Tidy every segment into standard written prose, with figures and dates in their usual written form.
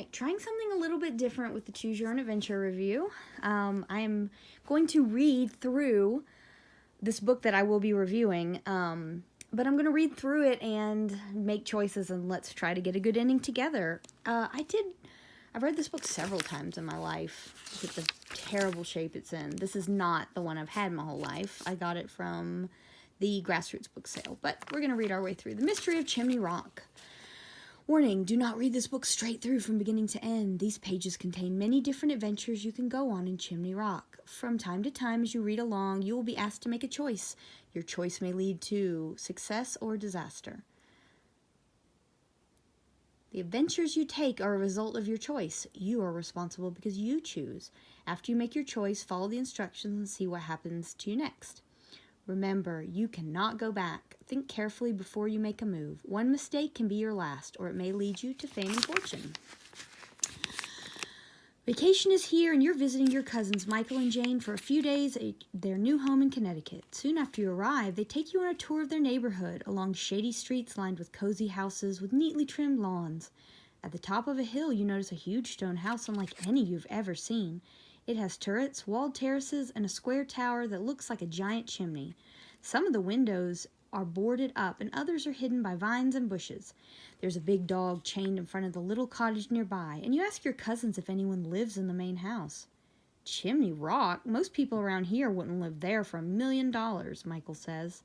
right, trying something a little bit different with the Choose Your Own Adventure review. I'm going to read through this book that I will be reviewing, but I'm going to read through it and make choices, and let's try to get a good ending together. I've read this book several times in my life. Look at the terrible shape it's in. This is not the one I've had my whole life. I got it from the Grassroots book sale, but we're going to read our way through The Mystery of Chimney Rock. Warning, do not read this book straight through from beginning to end. These pages contain many different adventures you can go on in Chimney Rock. From time to time, as you read along, you will be asked to make a choice. Your choice may lead to success or disaster. The adventures you take are a result of your choice. You are responsible because you choose. After you make your choice, follow the instructions and see what happens to you next. Remember, you cannot go back. Think carefully before you make a move. One mistake can be your last, or it may lead you to fame and fortune. Vacation is here, and you're visiting your cousins Michael and Jane for a few days at their new home in Connecticut. Soon after you arrive, they take you on a tour of their neighborhood along shady streets lined with cozy houses with neatly trimmed lawns. At the top of a hill, you notice a huge stone house unlike any you've ever seen. It has turrets, walled terraces, and a square tower that looks like a giant chimney. Some of the windows are boarded up and others are hidden by vines and bushes. There's a big dog chained in front of the little cottage nearby, and you ask your cousins if anyone lives in the main house. Chimney Rock? Most people around here wouldn't live there for $1 million, Michael says.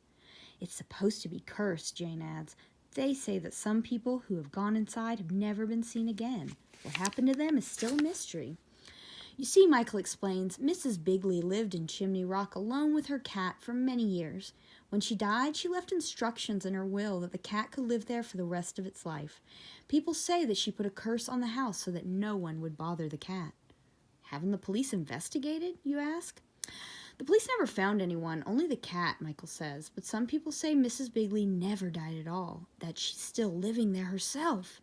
It's supposed to be cursed, Jane adds. They say that some people who have gone inside have never been seen again. What happened to them is still a mystery. You see, Michael explains, Mrs. Bigley lived in Chimney Rock alone with her cat for many years. When she died, she left instructions in her will that the cat could live there for the rest of its life. People say that she put a curse on the house so that no one would bother the cat. Haven't the police investigated, you ask? The police never found anyone, only the cat, Michael says. But some people say Mrs. Bigley never died at all, that she's still living there herself.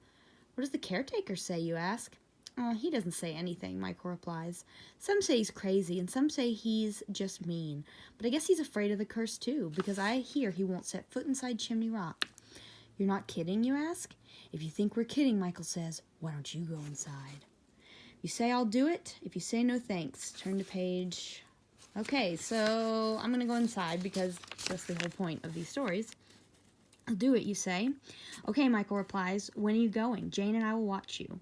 What does the caretaker say, you ask? Oh, he doesn't say anything, Michael replies. Some say he's crazy, and some say he's just mean. But I guess he's afraid of the curse, too, because I hear he won't set foot inside Chimney Rock. You're not kidding, you ask? If you think we're kidding, Michael says, why don't you go inside? You say I'll do it. If you say no thanks, turn to page... Okay, so I'm going to go inside because that's the whole point of these stories. I'll do it, you say. Okay, Michael replies, when are you going? Jane and I will watch you.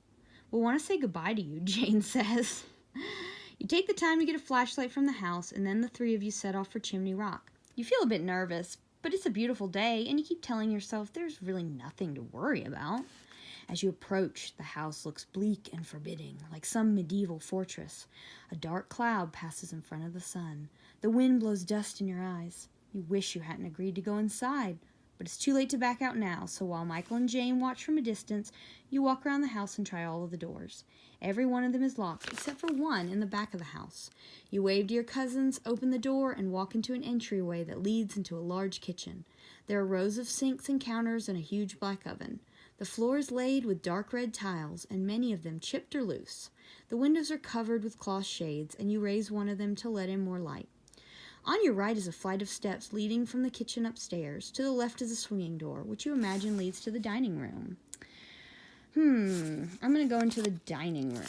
We'll want to say goodbye to you, Jane says. You take the time to get a flashlight from the house, and then the three of you set off for Chimney Rock. You feel a bit nervous, but it's a beautiful day, and you keep telling yourself there's really nothing to worry about. As you approach, the house looks bleak and forbidding, like some medieval fortress. A dark cloud passes in front of the sun. The wind blows dust in your eyes. You wish you hadn't agreed to go inside, but it's too late to back out now, so while Michael and Jane watch from a distance, you walk around the house and try all of the doors. Every one of them is locked, except for one in the back of the house. You wave to your cousins, open the door, and walk into an entryway that leads into a large kitchen. There are rows of sinks and counters and a huge black oven. The floor is laid with dark red tiles, and many of them chipped or loose. The windows are covered with cloth shades, and you raise one of them to let in more light. On your right is a flight of steps leading from the kitchen upstairs. To the left is a swinging door, which you imagine leads to the dining room. I'm going to go into the dining room.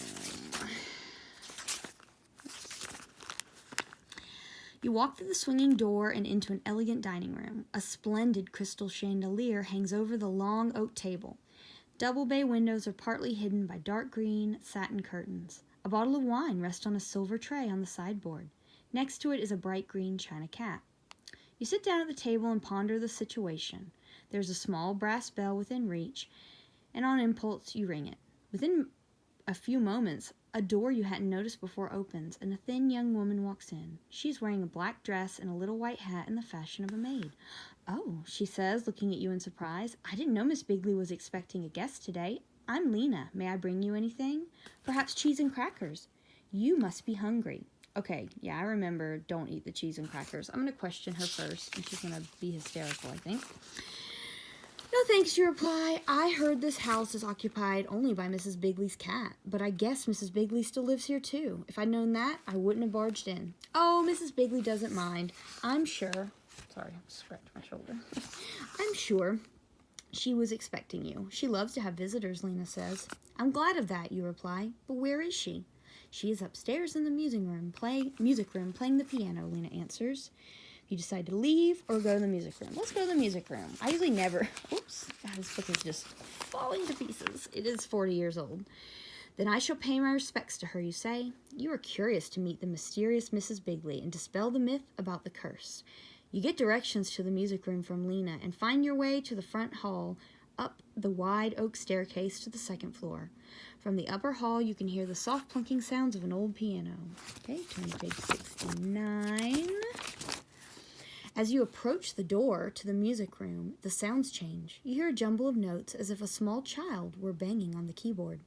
You walk through the swinging door and into an elegant dining room. A splendid crystal chandelier hangs over the long oak table. Double bay windows are partly hidden by dark green satin curtains. A bottle of wine rests on a silver tray on the sideboard. Next to it is a bright green china cat. You sit down at the table and ponder the situation. There's a small brass bell within reach, and on impulse you ring it. Within a few moments, a door you hadn't noticed before opens, and a thin young woman walks in. She's wearing a black dress and a little white hat in the fashion of a maid. Oh, she says, looking at you in surprise. I didn't know Miss Bigley was expecting a guest today. I'm Lena. May I bring you anything? Perhaps cheese and crackers. You must be hungry. Okay, yeah, I remember, don't eat the cheese and crackers. I'm going to question her first, and she's going to be hysterical, I think. No thanks, you reply. I heard this house is occupied only by Mrs. Bigley's cat, but I guess Mrs. Bigley still lives here too. If I'd known that, I wouldn't have barged in. Oh, Mrs. Bigley doesn't mind. I'm sure. Sorry, I scratched my shoulder. I'm sure She was expecting you. She loves to have visitors, Lena says. I'm glad of that, you reply. But where is she? She is upstairs in the music room playing the piano, Lena answers. You decide to leave or go to the music room. Let's go to the music room. I usually never... Oops, this book is just falling to pieces. It is 40 years old. Then I shall pay my respects to her, you say. You are curious to meet the mysterious Mrs. Bigley and dispel the myth about the curse. You get directions to the music room from Lena and find your way to the front hall, up the wide oak staircase to the second floor. From the upper hall, you can hear the soft plunking sounds of an old piano. Okay, turn to page 69. As you approach the door to the music room, the sounds change. You hear a jumble of notes as if a small child were banging on the keyboard.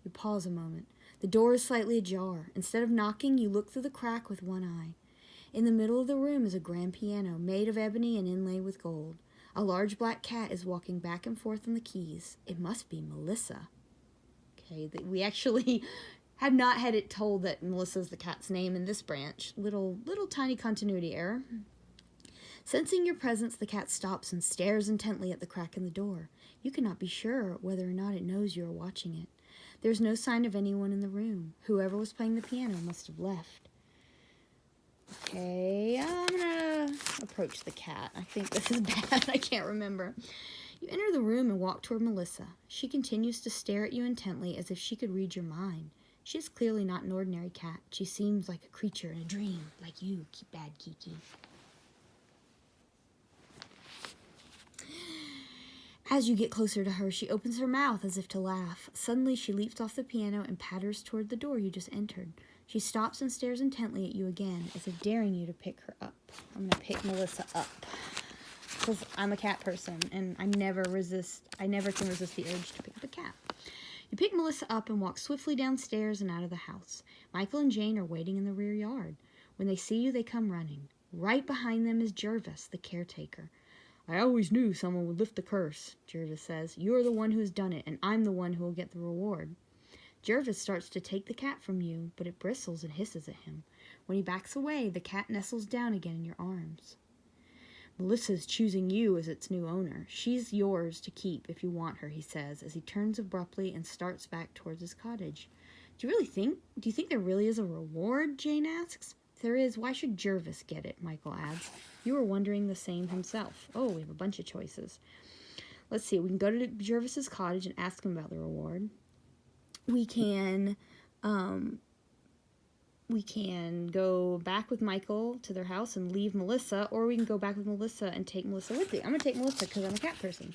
You pause a moment. The door is slightly ajar. Instead of knocking, you look through the crack with one eye. In the middle of the room is a grand piano made of ebony and inlaid with gold. A large black cat is walking back and forth on the keys. It must be Melissa. Okay, we actually have not had it told that Melissa's the cat's name in this branch. Little tiny continuity error. Sensing your presence, the cat stops and stares intently at the crack in the door. You cannot be sure whether or not it knows you are watching it. There's no sign of anyone in the room. Whoever was playing the piano must have left. Okay, I'm gonna approach the cat. I think this is bad. I can't remember. You enter the room and walk toward Melissa. She continues to stare at you intently as if she could read your mind. She is clearly not an ordinary cat. She seems like a creature in a dream, like you, bad Kiki. As you get closer to her, she opens her mouth as if to laugh. Suddenly, she leaps off the piano and patters toward the door you just entered. She stops and stares intently at you again, as if daring you to pick her up. I'm going to pick Melissa up, because I'm a cat person, and I never can resist the urge to pick up a cat. You pick Melissa up and walk swiftly downstairs and out of the house. Michael and Jane are waiting in the rear yard. When they see you, they come running. Right behind them is Jervis, the caretaker. I always knew someone would lift the curse, Jervis says. You are the one who has done it, and I'm the one who will get the reward. Jervis starts to take the cat from you, but it bristles and hisses at him. When he backs away, the cat nestles down again in your arms. Melissa's choosing you as its new owner. She's yours to keep if you want her, he says, as he turns abruptly and starts back towards his cottage. Do you think there really is a reward? Jane asks. If there is, why should Jervis get it? Michael adds. You were wondering the same himself. Oh, we have a bunch of choices. Let's see. We can go to Jervis's cottage and ask him about the reward. We can go back with Michael to their house and leave Melissa, or we can go back with Melissa and take Melissa with you. I'm going to take Melissa because I'm a cat person.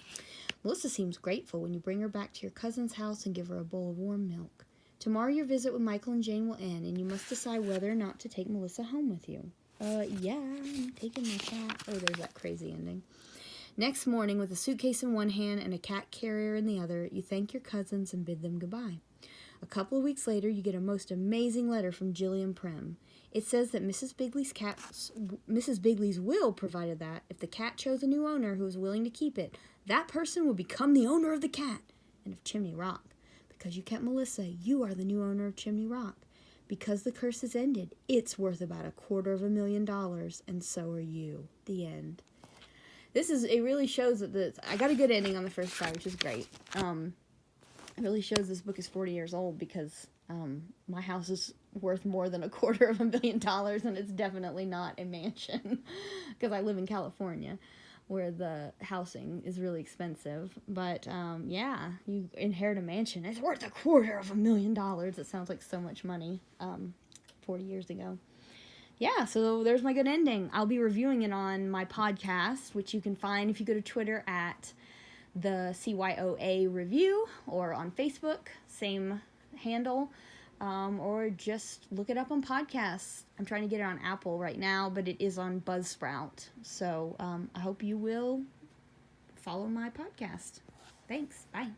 Melissa seems grateful when you bring her back to your cousin's house and give her a bowl of warm milk. Tomorrow your visit with Michael and Jane will end, and you must decide whether or not to take Melissa home with you. Yeah, I'm taking my cat. Oh, there's that crazy ending. Next morning, with a suitcase in one hand and a cat carrier in the other, you thank your cousins and bid them goodbye. A couple of weeks later, you get a most amazing letter from Gillian Prim. It says that Mrs. Bigley's will provided that, if the cat chose a new owner who was willing to keep it, that person would become the owner of the cat and of Chimney Rock. Because you kept Melissa, you are the new owner of Chimney Rock. Because the curse has ended, it's worth about $250,000, and so are you. The end. It really shows that I got a good ending on the first try, which is great. It really shows this book is 40 years old because my house is worth more than $250,000, and it's definitely not a mansion because I live in California where the housing is really expensive. But yeah, you inherit a mansion. It's worth $250,000. It sounds like so much money 40 years ago. Yeah, so there's my good ending. I'll be reviewing it on my podcast, which you can find if you go to Twitter at the CYOA Review, or on Facebook, same handle, or just look it up on podcasts. I'm trying to get it on Apple right now, but it is on Buzzsprout. So I hope you will follow my podcast. Thanks. Bye.